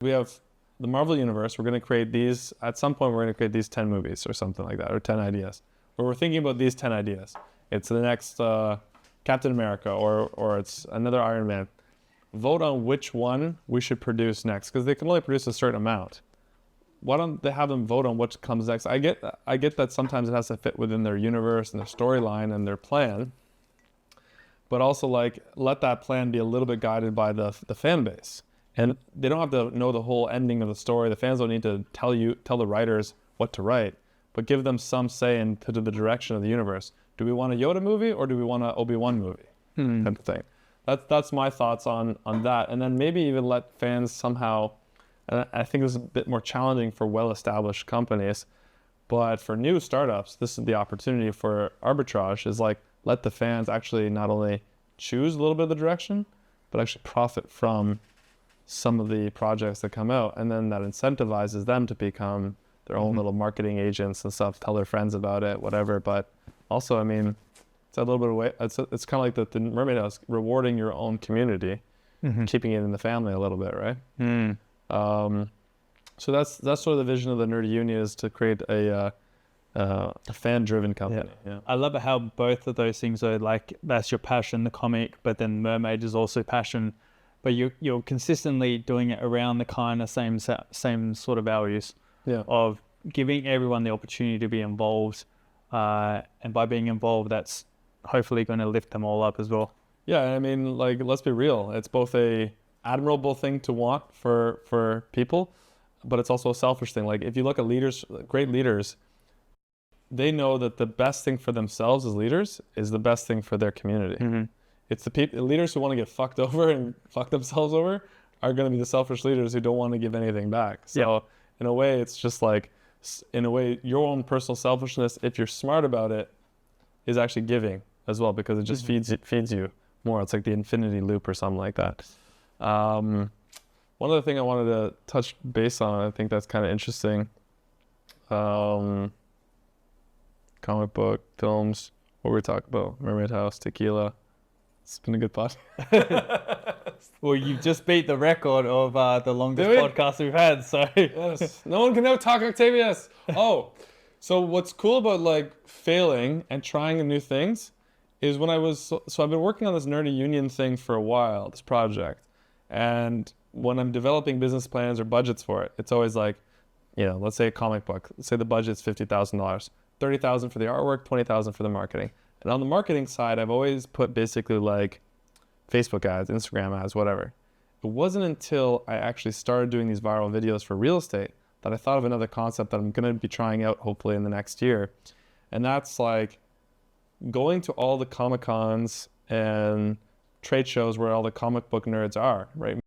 We have the Marvel Universe. We're going to create these, at some point, we're going to create these 10 movies or something like that, or 10 ideas. Where we're thinking about these 10 ideas. It's the next Captain America, or it's another Iron Man. Vote on which one we should produce next, because they can only produce a certain amount. Why don't they have them vote on what comes next? I get that sometimes it has to fit within their universe and their storyline and their plan, but also like let that plan be a little bit guided by the fan base. And they don't have to know the whole ending of the story. The fans don't need to tell the writers what to write, but give them some say into the direction of the universe. Do we want a Yoda movie or do we want an Obi-Wan movie? Kind of thing. That's my thoughts on that. And then maybe even let fans somehow, and I think this is a bit more challenging for well-established companies, but for new startups, this is the opportunity for arbitrage, is like let the fans actually not only choose a little bit of the direction, but actually profit from some of the projects that come out. And then that incentivizes them to become their own little marketing agents and stuff, tell their friends about it, whatever. But also, I mean, it's a little bit of way. It's kind of like the Mermaid House, rewarding your own community, keeping it in the family a little bit, right? So that's sort of the vision of the Nerdy Union, is to create a fan-driven company. Yeah. I love how both of those things are like, that's your passion, the comic, but then Mermaid is also passion, but you're consistently doing it around the kind of same sort of values of giving everyone the opportunity to be involved, and by being involved, that's hopefully going to lift them all up as well. Yeah, I mean, like, let's be real. It's both a admirable thing to want for people, but it's also a selfish thing. Like, if you look at leaders, great leaders, they know that the best thing for themselves as leaders is the best thing for their community. It's the leaders who want to get fucked over and fuck themselves over are going to be the selfish leaders who don't want to give anything back. So in a way, it's just like, in a way, your own personal selfishness, if you're smart about it, is actually giving as well, because it just feeds you more. It's like the infinity loop or something like that. One other thing I wanted to touch base on, I think that's kind of interesting. Comic book, films, what were we talking about? Mermaid House, tequila. It's been a good pod. Well, you've just beat the record of the longest podcast we've had, so. Yes. No one can ever talk Octavius. Oh, so what's cool about like failing and trying new things is when so I've been working on this Nerdy Union thing for a while, this project. And when I'm developing business plans or budgets for it, it's always like, let's say a comic book. Let's say the budget's $50,000, $30,000 for the artwork, $20,000 for the marketing. And on the marketing side, I've always put basically like Facebook ads, Instagram ads, whatever. It wasn't until I actually started doing these viral videos for real estate that I thought of another concept that I'm going to be trying out hopefully in the next year. And that's like going to all the Comic-Cons and trade shows where all the comic book nerds are, right?